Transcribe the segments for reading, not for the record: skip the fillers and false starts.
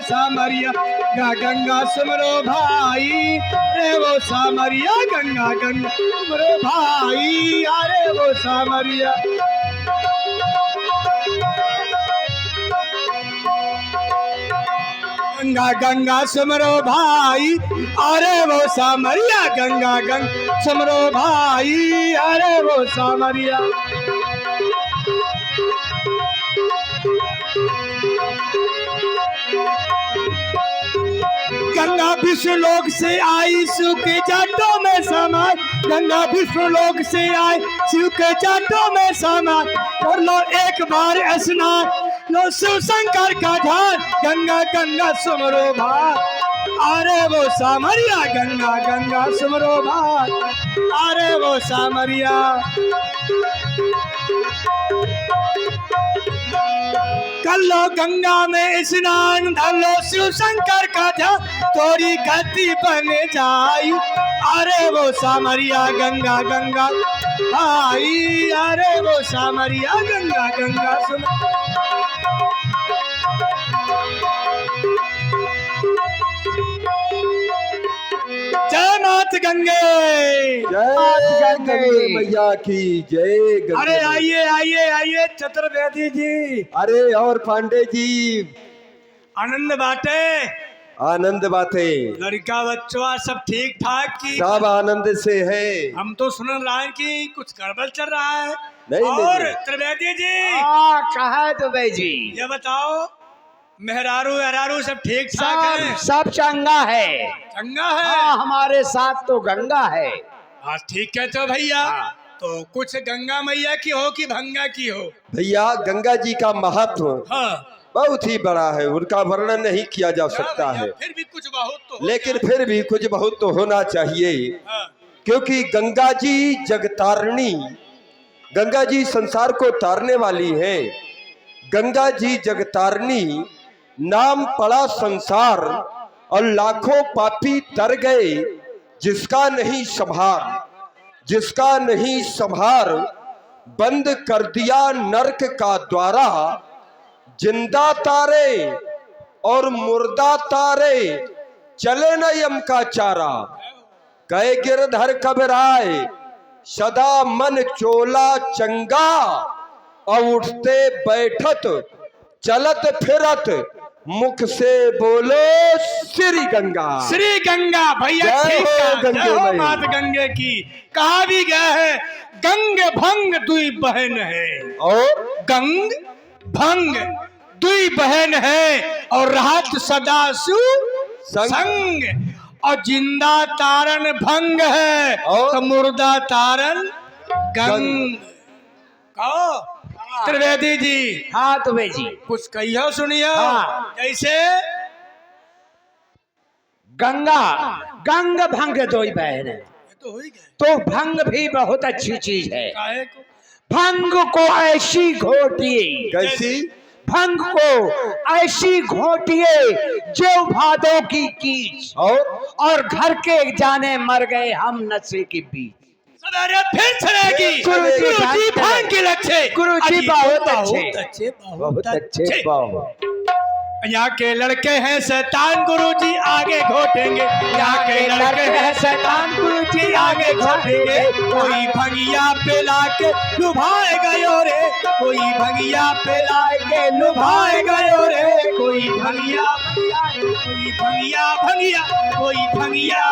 सामरिया गंगा सुमरो भाई, अरे वो सामरिया गंगा गंगा सुमरो भाई, अरे वो सामरिया। गंगा गंगा सुमरो भाई, अरे वो सामरिया गंगा गंगा सुमरो भाई, अरे वो सामरिया। गंगा विश्वलोक से आई शिव के जाटों में समाई, गंगा विश्वलोक से आई शिव के जाटों में समाई, कर लो एक बार स्नान, लो शिव शंकर का ध्यान, गंगा गंगा सुमरो भाई, अरे वो सामरिया गंगा गंगा सुमरो भाई, अरे वो सामरिया। कर लो गंगा में स्नान, धर लो शिव शंकर का ध्यान, थोड़ी गति बन जाई, अरे वो सामरिया गंगा गंगा भाई, अरे वो सामरिया गंगा गंगा सुन। जय मात गंगे, जय गंगे मैया की जय गंगे। अरे आइए आइए आइए चतुर्वेदी जी। अरे और पांडे जी आनंद बाटे, आनंद बातें, लड़का बच्चा सब ठीक ठाक की? सब आनंद से है। हम तो सुन रहे हैं कि कुछ गड़बड़ चल रहा है। नहीं, और नहीं। त्रिवेदी जी कहा तो भाई जी, ये बताओ मेहरारू एहरारू सब ठीक ठाक है? सब चंगा है, चंगा है। हाँ, हमारे साथ तो गंगा है। हाँ ठीक है तो भैया, तो कुछ गंगा मैया की हो कि भंगा की हो? भैया गंगा जी का महत्व हाँ बहुत ही बड़ा है, उनका वर्णन नहीं किया जा सकता भैया, है, फिर भी कुछ बहुत तो हो लेकिन गया। फिर भी कुछ बहुत तो होना चाहिए, हाँ, क्योंकि गंगा जी जगतारिणी, गंगा जी संसार को तारने वाली हैं। गंगा जी जगतारिणी नाम पड़ा संसार और लाखों पापी तर गए, जिसका नहीं संभार, जिसका नहीं संभार, बंद कर दिया नरक का द्वारा, जिंदा तारे और मुर्दा तारे, चले न यम का चारा, कहे गिरधर कबराए, सदा मन चोला चंगा, और उठते बैठत चलत फिरत मुख से बोलो श्री गंगा। श्री गंगा भैया जय ठीक हो है, गंगे जय हो माई। मात गंगे की। कहा भी गया है गंग भंग दुई बहन है, और गंग भंग दुई बहन है, और राहत सदा सु संग, और जिंदा तारन भंग है, और तो मुर्दा तारन गंग। कहो त्रिवेदी जी हाँ तो भाई जी, कुछ कहियो सुनियो। हाँ। जैसे गंगा गंग भंग दो ही बहन है, ये तो हो ही गए। तो भंग भी बहुत अच्छी चीज है। काहे को? भंग को ऐसी घोटिए, कैसी? भंग को ऐसी घोटिए जो भादों की कीच, और घर के जाने मर गए हम नशे के बीच। सवेरे फिर चलेगी गुरुजी भांग के लच्छे। गुरुजी अजी, बहुत बहुत अच्छे, बहुत अच्छे बहुत। यहाँ के लड़के हैं शैतान, गुरुजी आगे घोटेंगे। यहाँ के लड़के हैं शैतान, गुरुजी आगे घोटेंगे। कोई भंगिया पे लाके लुभाए गयो रे, कोई भंगिया पे लाके लुभाए गयो रे, कोई भंगिया कोई भंगिया भंगिया कोई भंगिया।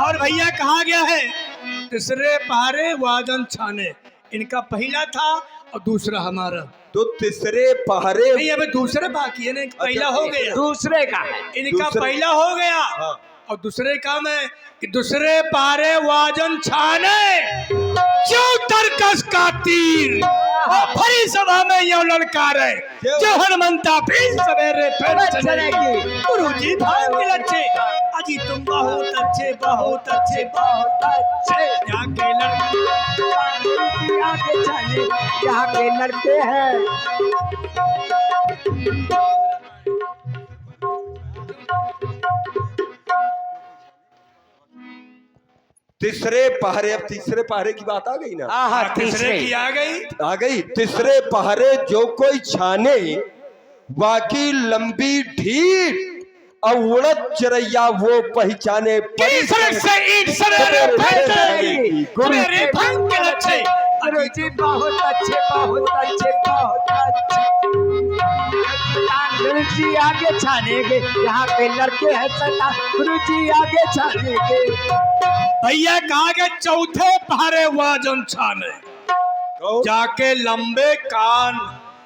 और भैया कहा गया है तीसरे पहारे वादन छाने, इनका पहला था और दूसरा हमारा। तो तीसरे पहरे नहीं अबे दूसरे बाकी है ना, पहला हो गया, दूसरे का है। इनका दूसरे- पहला हो गया। हाँ। और दूसरे का में कि दूसरे पारे वाजन छाने, जो तरकस का तीर, और भरी सभा में यो ललकारे, जो हनुमंता फिर सवेरे फिर चलेगी। गुरुजी भांग के लच्छे, अजी तुम बहुत अच्छे बहुत अच्छे बहुत अच्छे। यहाँ के लड़के यहाँ के लड़के हैं, तीसरे पहरे, अब तीसरे पहरे की बात आ गई ना, आहा तीसरे तीसरे की आ गई। आ गई। तीसरे पहरे जो कोई छाने, बाकी लंबी ढीठ और उड़द चिरैया वो पहचाने सड़क से ईट सवेरे फैलती मेरे भंग के लच्छे। गुरुजी बहुत अच्छे, बहुत अच्छे, बहुत अच्छे। गुरुजी आगे छानेंगे, यहाँ पे लड़के हैं सता। गुरुजी आगे छानेंगे। भैया कहा के चौथे पहरे वाजन छाने जाके लंबे कान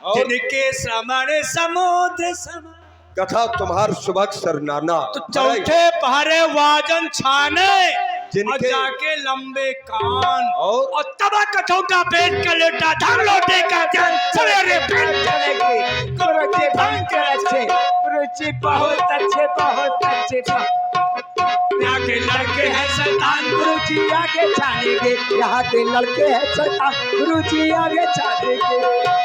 जिनके सामने समुद्र समा। कथा तुम्हार सुबह सरनाना। तो चौथे पहरे वाजन छाने जिनके- और जाके लंबे कान और तबा कठौता पेट का लेटा धर लौटे का जल सवेरे चलेंगे। गुरुजी भंग के अच्छे, गुरुजी बहुत अच्छे, बहुत अच्छे। यहाँ के लड़के हैं शैतान। गुरुजी आगे छानेंगे, यहाँ के लड़के हैं सता। गुरुजी आगे छानेंगे।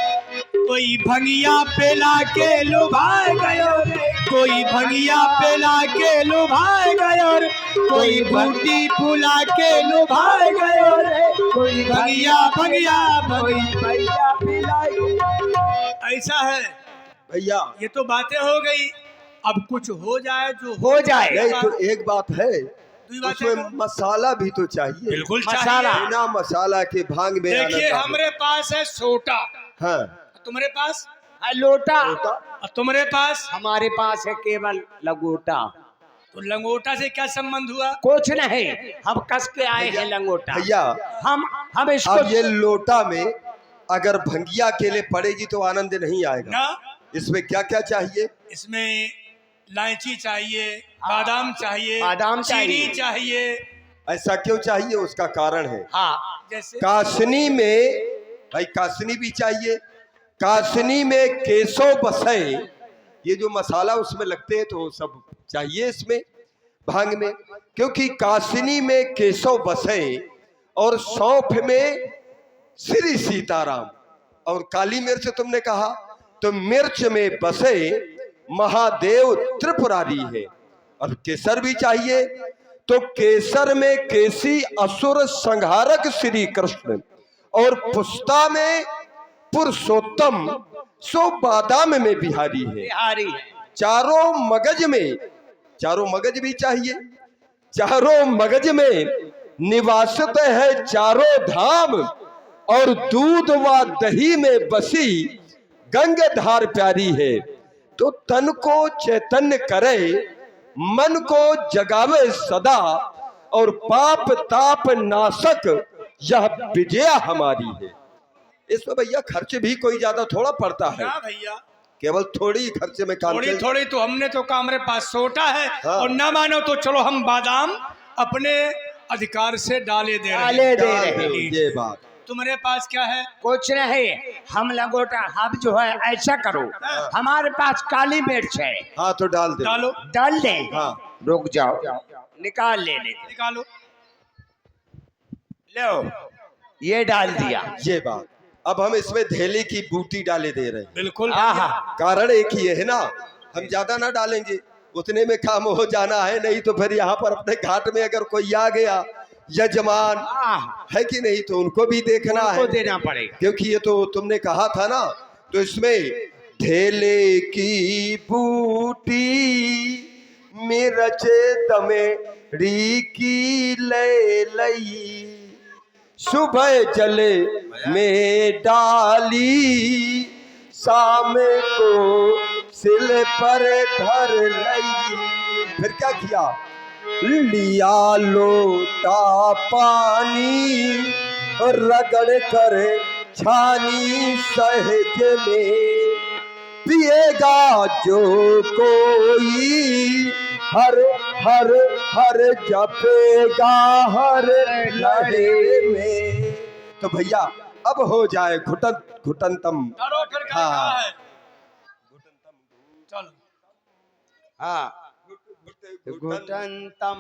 कोई भंगिया पेला के लुभाए गयो रे, कोई भंगिया पेला के लुभाए गयो रे, कोई बूटी फुला के लुभाए गयो रे, कोई भंगिया भंगिया कोई भैया पिलाई। ऐसा है भैया ये तो बातें हो गई। अब कुछ हो जाए जो हो जाए। नहीं तो एक बात है, दूसरी बात उसमें है मसाला भी तो चाहिए। बिल्कुल मसाला। चाहिए। बिना मसाला के भांग में आना देखिए चाहिए। हमारे पास है सोटा, हाँ तुम्हारे पास लोटा, और तुम्हारे पास हमारे पास है केवल लंगोटा। तो लंगोटा से क्या संबंध हुआ? कुछ नहीं, हम कस के आए हैं लंगोटा। भैया हम इसको अब ये लोटा में अगर भंगिया अकेले पड़ेगी तो आनंद नहीं आएगा। ना इसमें क्या क्या चाहिए? इसमें इलायची चाहिए, बादाम चाहिए, बादाम चीनी चाहिए। चाहिए। ऐसा क्यों चाहिए? उसका कारण है। हाँ, जैसे कासनी में भाई कासनी भी चाहिए। कासनी में केसो बसे, ये जो मसाला उसमें लगते हैं तो सब चाहिए इसमें भांग में, क्योंकि कासनी में केसो बसे और सौंफ में श्री सीताराम, और काली मिर्च तुमने कहा तो मिर्च में बसे महादेव त्रिपुरारी है। और केसर भी चाहिए, तो केसर में केसी असुर संहारक श्री कृष्ण, और पुस्ता में पुरुषोत्तम, सो बादाम में बिहारी है। बिहारी। चारों मगज भी चाहिए। चारों मगज में निवासित है चारों धाम, और दूध व दही में बसी गंगाधार प्यारी है। तो तन को चैतन्य करे, मन को जगावे सदा, और पाप ताप नाशक यह विजया हमारी है। इसमें भैया खर्च भी कोई ज्यादा थोड़ा पड़ता है, ना भैया केवल थोड़ी खर्चे में काम थोड़ी चल। थोड़ी तो हमने तो कहा हमारे पास सोटा है। हाँ। और ना मानो तो चलो हम बादाम अपने अधिकार से डाले दे रहे डाले हैं। दे डाल रहे दो, हैं। ये बात। तुम्हारे पास क्या है? कुछ नहीं, हम लंगोटा, हम जो है ऐसा करो, हमारे पास काली मिर्च है, हाँ तो डाल दे। डालो, डाल दे। हाँ रुक जाओ, निकाल ले। निकालो। लो, ये डाल दिया। ये बात। अब हम इसमें धेले की बूटी डाले दे रहे हैं। बिल्कुल आहा, कारण एक ही है ना, हम ज्यादा ना डालेंगे, उतने में काम हो जाना है। नहीं तो फिर यहाँ पर अपने घाट में अगर कोई आ गया यजमान आहा, है कि नहीं, तो उनको भी देखना उनको है, देना पड़ेगा। क्योंकि ये तो तुमने कहा था ना। तो इसमें धेले की बूटी मिर्च दमेड़ी की ले लई, सुबह जले में डाली, शाम को सिल पर धर लई। फिर क्या किया? लिया लोटा पानी, रगड़ कर छानी सहज में, पिएगा जो कोई हर हर हर जपेगा हर लहरे में। तो भैया अब हो जाए घुटनतम। करो फिर क्या हाँ। है? चलो हाँ, घुटनतम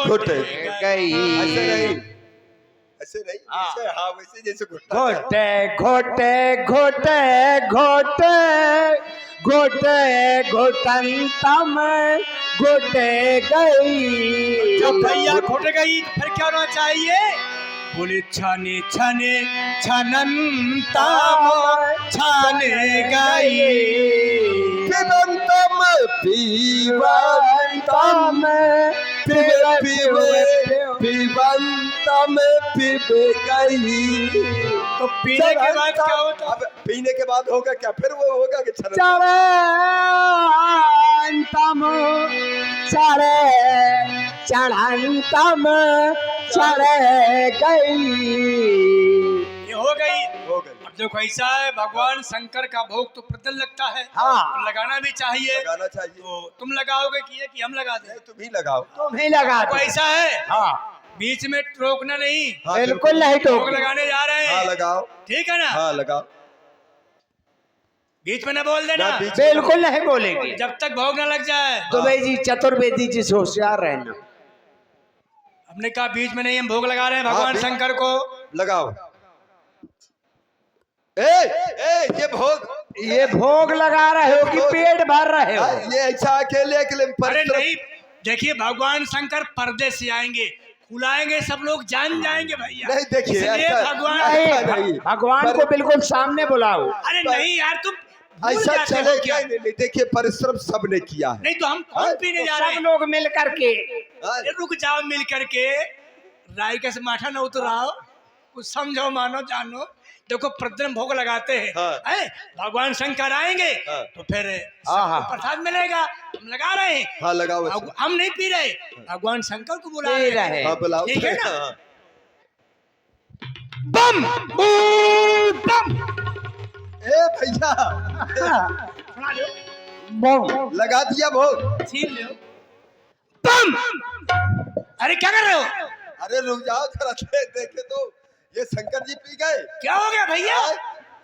घुट गई। ऐसे नहीं, ऐसे नहीं, ऐसे हाँ वैसे जैसे घुटता है। घोटे घोटे घोटे घोटे घोटे घुटनतम घोटे गई। जब भैया घुट गई तो फिर क्या होना चाहिए? बोले छाने छाने छनंता छाने गई। पीवंतम पिबे पिबे पीवंतम पिबे गई। तो पीने के बाद क्या होता? अब पीने के बाद होगा क्या? फिर वो होगा कि चढ़ंतम चढ़ंतम चढ़ गई। ये हो गई। हो गई। अब देखो ऐसा है, भगवान शंकर का भोग तो प्रदल लगता है, हाँ। तो लगाना भी चाहिए। लगाना चाहिए। तो तुम लगाओगे कि हम लगा दें? तुम ही लगाओ। तुम ही लगा तो दो। ऐसा है, हाँ बीच में रोकना नहीं। हाँ, बिल्कुल नहीं तो भोग लगाने जा रहे हाँ हैं, लगाओ। ठीक है ना? हाँ लगाओ। बीच में न बोल देना, ना, बीच में बिल्कुल नहीं बोलेंगे। जब तक भोग न लग जाए। तो भाई जी चतुर्वेदी जी से होशियार रहना। हमने कहा बीच में नहीं, हम भोग लगा रहे हैं भगवान हाँ, शंकर को। लगाओ। ये भोग, ये भोग लगा रहे हो कि पेट भर रहे हो? ये ऐसा अकेले अरे परिश्रम। नहीं, देखिए भगवान शंकर पर्दे से आएंगे, खुलाएंगे, सब लोग जान जाएंगे भैया। नहीं देखिए, इसलिए ऐसा भगवान नहीं, भगवान को बिल्कुल सामने बुलाओ। अरे नहीं यार, तुम भूल ऐसा जाते हो चले क्या? नहीं, देखिए परिश्रम सबने किया है। नहीं तो हम कौन पीने जा रहे सब हैं? लोग मिल करके हाँ, अरे रुक जाओ, मिल करके राय के से माथा न उतराओ, कुछ समझो, मानो, जानो। देखो प्रद्रम भोग लगाते हैं, हाँ। हैं? भगवान शंकर आएंगे हाँ। तो फिर हाँ। सबको प्रसाद मिलेगा। हम लगा रहे हैं, हाँ लगाओ ऐसे। हम नहीं पी रहे, भगवान शंकर को बुला पी रहे हैं। रहे। हाँ बुलाओ। ठीक है ना? हाँ। बम बम भैया सुना लो, बम लगा दिया भोग। छीन लो। बम। अरे क्या कर रहे हो? अरे रुक जाओ जरा, देखे तो ये शंकर जी पी गए। क्या हो गया भैया?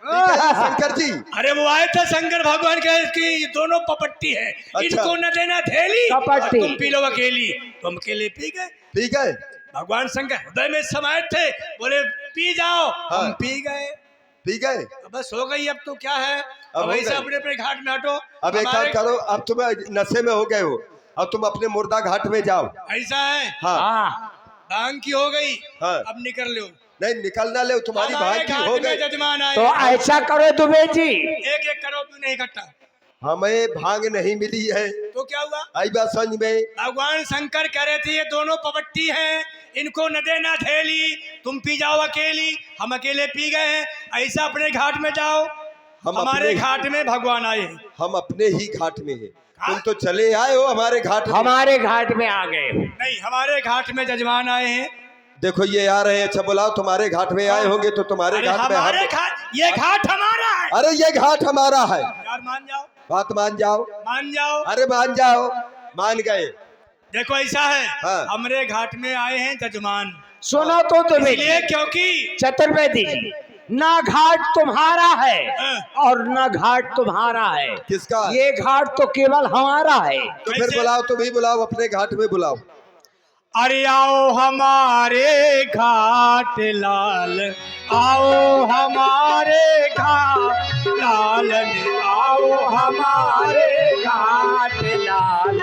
पी गए शंकर जी। अरे वो आए थे शंकर भगवान के, इसकी दोनों पपट्टी है, इनको न देना थैली, कपट्टी। तुम पी लो अकेली। तुम अकेले पी गए। पी गए। भगवान शंकर हृदय में समाये थे, बोले पी जाओ। हाँ। हम पी गए। पी गए। बस हो गई, अब तो क्या है, अब अब हो ऐसे गई। अपने अपने घाट में हटो। अब एक काम हमारे- करो, अब तुम नशे में हो गए हो, अब तुम अपने मुर्दा घाट में जाओ। ऐसा है, हाँ हाँ भांग की हो गई, हाँ। अब निकल लो। नहीं निकलना ले, तुम्हारी हमारे भाग की घाट हो में गई। जजमान आए, तो ऐसा करो दुबे जी, एक एक करो, तू नहीं इकट्ठा। हमें भांग नहीं मिली है। तो क्या हुआ? आई बात समझ में। भगवान शंकर कह रहे थे ये दोनों पपट्टी हैं, इनको न देना थैली, तुम पी जाओ अकेली। हम अकेले पी गए हैं, ऐसा अपने घाट में जाओ। हम हमारे अपने- घाट में भगवान आए हैं। हम अपने ही घाट में हैं। तुम तो चले आए हो हमारे घाट में। हमारे घाट में आ गए हो। नहीं, हमारे घाट में जजमान आए हैं। देखो ये आ रहे हैं। अच्छा बुलाओ, तुम्हारे घाट में आए होंगे तो तुम्हारे अरे घाट में हमारे हम। घाट, ये घाट हमारा है अरे ये घाट हमारा है। यार, मान जाओ, बात मान जाओ। मान जाओ। अरे मान जाओ। मान गए। देखो ऐसा है, हाँ। हमारे घाट में आए हैं जजमान, सुनो तो दुबे इसलिए जी, क्योंकि चतुर्वेदी जी, ना घाट तुम्हारा है हाँ। और ना घाट तुम्हारा है। किसका? ये घाट तो केवल हमारा है। तो फिर कैसे? बुलाओ, तुम ही बुलाओ, अपने घाट में बुलाओ। अरे आओ हमारे घाट लाल, आओ हमारे घाट लालन, आओ हमारे घाट लाल,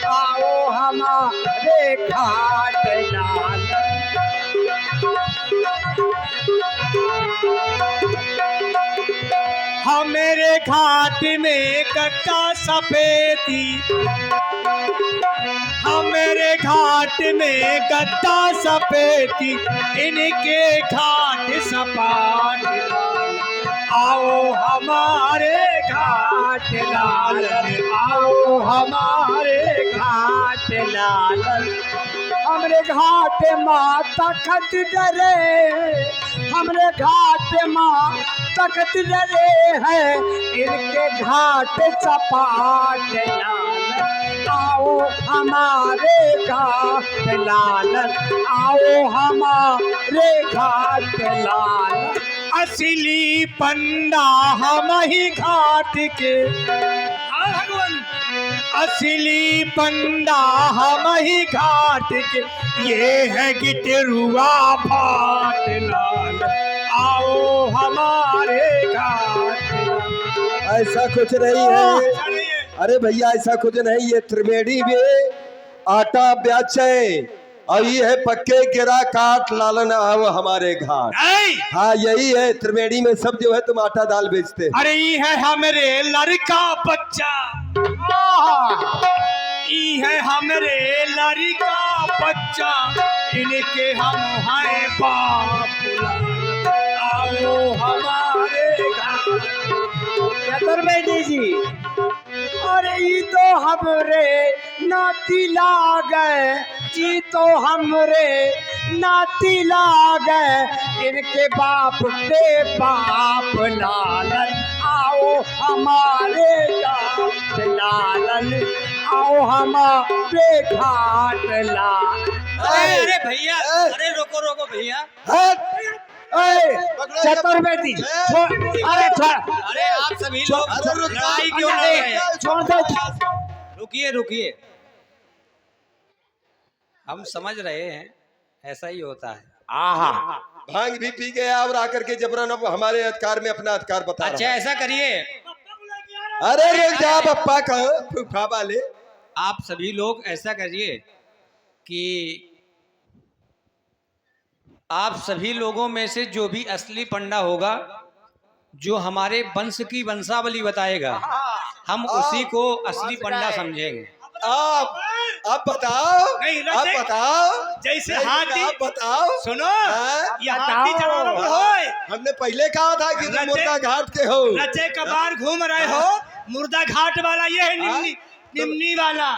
आओ हमारे घाट लाल। हमारे घाट में कट्टा सफेदी, हमारे घाट में गद्दा सफेदी, इनके घाट सपाट लाल। आओ हमारे घाट लाल, आओ हमारे घाट लाल। हमरे घाट माँ तखत डरे, हमरे घाट माँ तखत डरे है, इनके घाट सपाट लाल। आओ हमारे घाट लाल, आओ हमारे घाट लाल। असली पंडा हम ही घाट के, हाँ भगवान, असली पंडा हम ही घाट के, ये है गिटरुआ भाट लाल। आओ हमारे घाट लाल। ऐसा कुछ नहीं है। अरे भैया ऐसा कुछ नहीं, ये त्रिवेणी में आटा बेचे और ये है पक्के गिरा काट लालन आओ हमारे घाट। हाँ यही है, त्रिवेणी में सब जो है तुम आटा दाल बेचते हैं। अरे ये है हमरे लड़का बच्चा, ये है हमरे लड़का बच्चा, इनके हम हैं बाप, आओ हमारे घर। चतुर्वेदी जी, अरे ये तो हमरे नाती लागे, ये तो हमरे नाती लागे, इनके बाप पे बाप लालन आओ हमारे घाट लालन, आओ हमारे घाट लालन। अरे भैया, अरे रोको रोको भैया, चतुर्वेदी जी, अरे छोड़, अरे आप सभी लोग लड़ाई क्यों लड़ रहे हैं? छोड़ दो। रुकिए रुकिए, हम समझ रहे हैं, ऐसा ही होता है। आहा, भांग भी पी गया और आकर के जबरन अब हमारे अधिकार में अपना अधिकार बता अच्छा रहा है। ऐसा करिए, अरे रुक जा पप्पा, कहो फूफा वाले। आप सभी लोग ऐसा करिए कि आप सभी लोगों में से जो भी असली पंडा होगा, जो हमारे वंश की वंशावली बताएगा, हम उसी को असली पंडा समझेंगे। आप बताओ, नहीं, आप रचे- बताओ, जैसे नहीं, हाथी, आप बताओ। सुनो, हाँ? ये हाथी जवान होए, हमने पहले कहा था कि तुम रचे- मुर्गा घाट के हो। रचे कबार घूम रहे हो, मुर्दा घाट वाला ये है, निम्नी वाला।